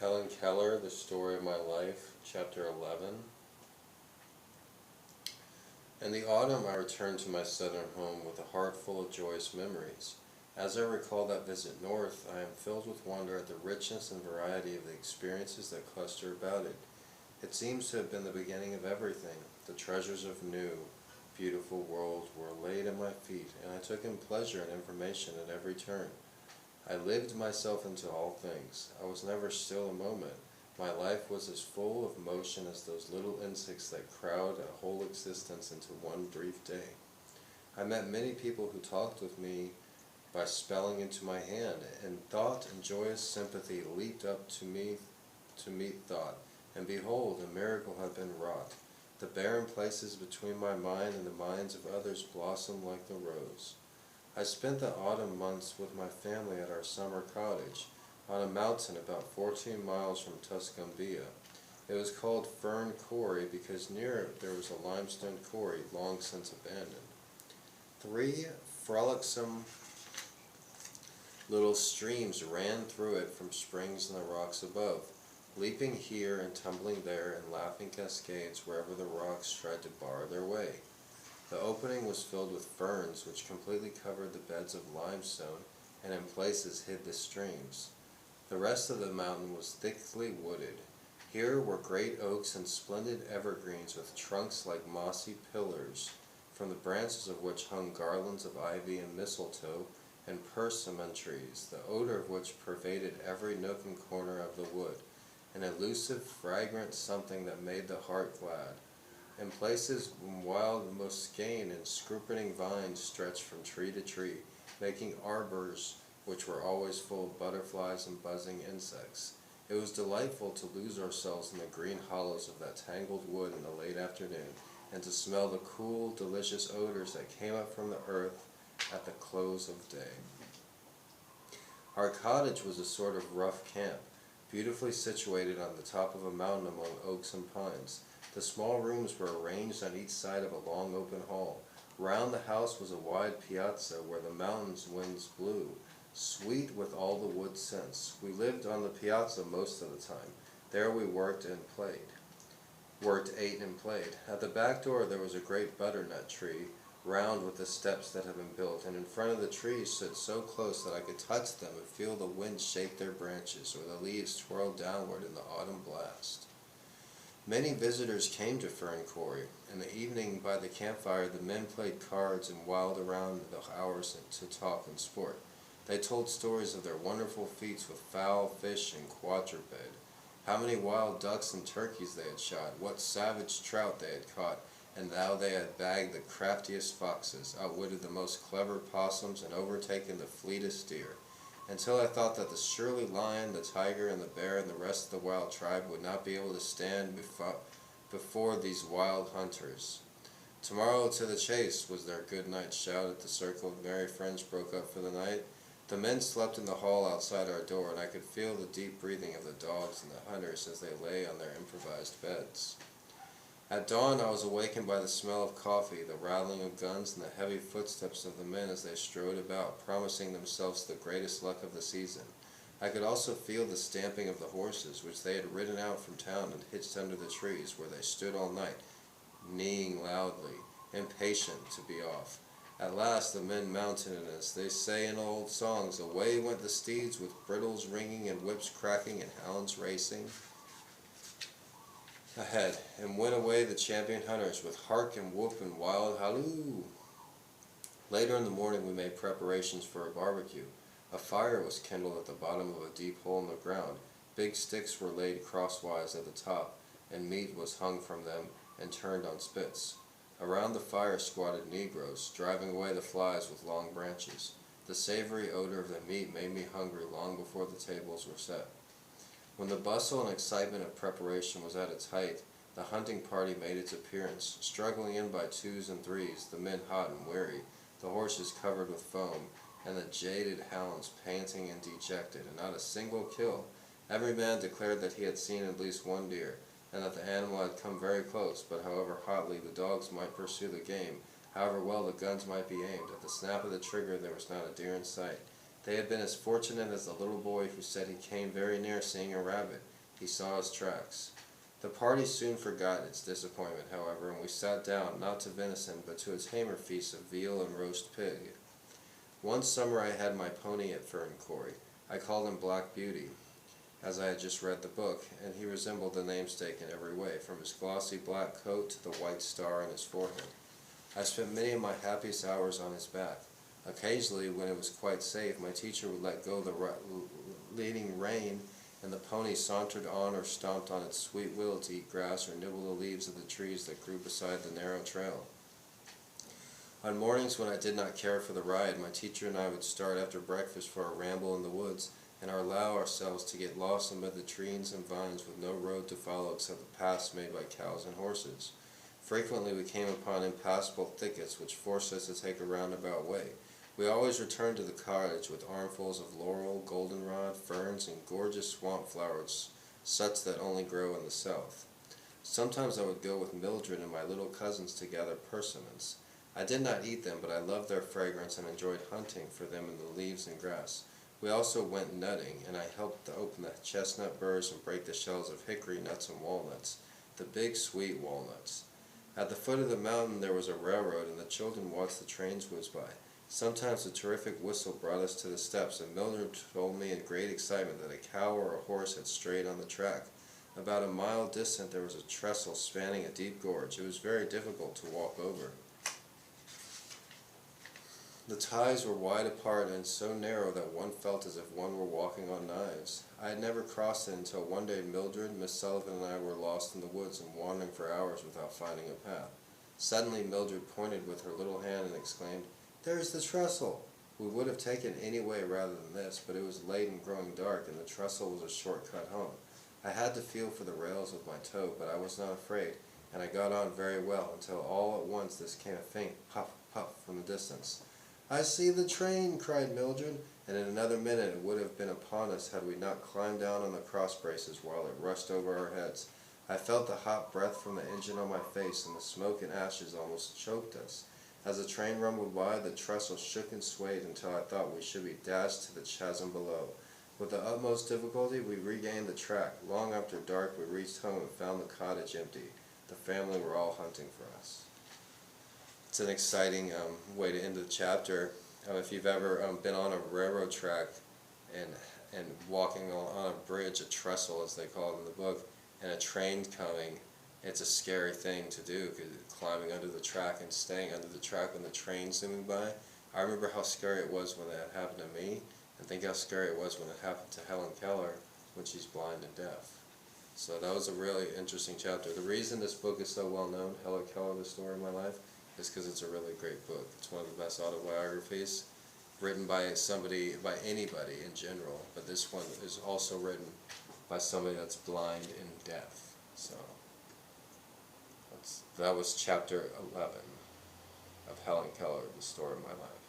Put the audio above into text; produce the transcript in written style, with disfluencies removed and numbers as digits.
Helen Keller, The Story of My Life, Chapter 11. In the autumn I returned to my southern home with a heart full of joyous memories. As I recall that visit north, I am filled with wonder at the richness and variety of the experiences that cluster about it. It seems to have been the beginning of everything. The treasures of new, beautiful world were laid at my feet, and I took in pleasure and information at every turn. I lived myself into all things. I was never still a moment. My life was as full of motion as those little insects that crowd a whole existence into one brief day. I met many people who talked with me by spelling into my hand, and thought and joyous sympathy leaped up to meet thought, and behold, a miracle had been wrought. The barren places between my mind and the minds of others blossomed like the rose. I spent the autumn months with my family at our summer cottage, on a mountain about 14 miles from Tuscumbia. It was called Fern Quarry because near it there was a limestone quarry long since abandoned. 3 frolicsome little streams ran through it from springs in the rocks above, leaping here and tumbling there in laughing cascades wherever the rocks tried to bar their way. The opening was filled with ferns which completely covered the beds of limestone and in places hid the streams. The rest of the mountain was thickly wooded. Here were great oaks and splendid evergreens with trunks like mossy pillars, from the branches of which hung garlands of ivy and mistletoe and persimmon trees, the odor of which pervaded every nook and corner of the wood, an elusive, fragrant something that made the heart glad. In places wild muscane and scuppering vines stretched from tree to tree, making arbors which were always full of butterflies and buzzing insects. It was delightful to lose ourselves in the green hollows of that tangled wood in the late afternoon, and to smell the cool, delicious odors that came up from the earth at the close of day. Our cottage was a sort of rough camp, beautifully situated on the top of a mountain among oaks and pines. The small rooms were arranged on each side of a long open hall. Round the house was a wide piazza where the mountain's winds blew, sweet with all the wood scents. We lived on the piazza most of the time. There we worked, ate and played. At the back door there was a great butternut tree, round with the steps that had been built, and in front of the trees stood so close that I could touch them and feel the wind shake their branches, or the leaves twirl downward in the autumn blast. Many visitors came to Fern Quarry. In the evening by the campfire the men played cards and whiled around the hours to talk and sport. They told stories of their wonderful feats with fowl, fish, and quadruped, how many wild ducks and turkeys they had shot, what savage trout they had caught, and how they had bagged the craftiest foxes, outwitted the most clever possums, and overtaken the fleetest deer, until I thought that the surly lion, the tiger, and the bear, and the rest of the wild tribe would not be able to stand before these wild hunters. "Tomorrow to the chase," was their good-night shout as the circle of merry friends broke up for the night. The men slept in the hall outside our door, and I could feel the deep breathing of the dogs and the hunters as they lay on their improvised beds. At dawn I was awakened by the smell of coffee, the rattling of guns, and the heavy footsteps of the men as they strode about, promising themselves the greatest luck of the season. I could also feel the stamping of the horses, which they had ridden out from town and hitched under the trees, where they stood all night, neighing loudly, impatient to be off. At last the men mounted, and as they say in old songs, away went the steeds with bridles ringing and whips cracking and hounds racing ahead, and went away the champion hunters with hark and whoop and wild halloo. Later in the morning we made preparations for a barbecue. A fire was kindled at the bottom of a deep hole in the ground. Big sticks were laid crosswise at the top, and meat was hung from them and turned on spits. Around the fire squatted negroes, driving away the flies with long branches. The savory odor of the meat made me hungry long before the tables were set. When the bustle and excitement of preparation was at its height, the hunting party made its appearance, struggling in by twos and threes, the men hot and weary, the horses covered with foam, and the jaded hounds panting and dejected, and not a single kill. Every man declared that he had seen at least one deer, and that the animal had come very close, but however hotly the dogs might pursue the game, however well the guns might be aimed, at the snap of the trigger there was not a deer in sight. They had been as fortunate as the little boy who said he came very near seeing a rabbit, He saw his tracks. The party soon forgot its disappointment, however, and we sat down, not to venison, but to its hammer feast of veal and roast pig. One summer I had my pony at Ferncory. I called him Black Beauty, as I had just read the book, and he resembled the namesake in every way, from his glossy black coat to the white star on his forehead. I spent many of my happiest hours on his back. Occasionally, when it was quite safe, my teacher would let go the leading rein, and the pony sauntered on or stomped on its sweet will to eat grass or nibble the leaves of the trees that grew beside the narrow trail. On mornings when I did not care for the ride, my teacher and I would start after breakfast for a ramble in the woods, and allow ourselves to get lost amid the trees and vines with no road to follow except the paths made by cows and horses. Frequently we came upon impassable thickets which forced us to take a roundabout way. We always returned to the cottage with armfuls of laurel, goldenrod, ferns, and gorgeous swamp flowers, such that only grow in the south. Sometimes I would go with Mildred and my little cousins to gather persimmons. I did not eat them, but I loved their fragrance and enjoyed hunting for them in the leaves and grass. We also went nutting, and I helped to open the chestnut burrs and break the shells of hickory nuts and walnuts, the big sweet walnuts. At the foot of the mountain there was a railroad, and the children watched the trains whiz by. Sometimes a terrific whistle brought us to the steps, and Mildred told me in great excitement that a cow or a horse had strayed on the track. About a mile distant there was a trestle spanning a deep gorge. It was very difficult to walk over. The ties were wide apart and so narrow that one felt as if one were walking on knives. I had never crossed it until one day Mildred, Miss Sullivan, and I were lost in the woods and wandering for hours without finding a path. Suddenly Mildred pointed with her little hand and exclaimed, "There's the trestle!" We would have taken any way rather than this, but it was late and growing dark, and the trestle was a short-cut home. I had to feel for the rails with my toe, but I was not afraid, and I got on very well, until all at once there came a faint puff, puff from the distance. "I see the train!" cried Mildred, and in another minute it would have been upon us had we not climbed down on the cross braces while it rushed over our heads. I felt the hot breath from the engine on my face, and the smoke and ashes almost choked us. As the train rumbled by, the trestle shook and swayed until I thought we should be dashed to the chasm below. With the utmost difficulty we regained the track. Long after dark we reached home and found the cottage empty. The family were all hunting for us. It's an exciting way to end the chapter. If you've ever been on a railroad track and walking on a bridge, a trestle as they call it in the book, and a train coming, it's a scary thing to do, climbing under the track and staying under the track when the train's zooming by. I remember how scary it was when that happened to me, and think how scary it was when it happened to Helen Keller when she's blind and deaf. So that was a really interesting chapter. The reason this book is so well known, Helen Keller, The Story of My Life, is because it's a really great book. It's one of the best autobiographies written by somebody, by anybody in general, but this one is also written by somebody that's blind and deaf. So that was chapter 11 of Helen Keller, The Story of My Life.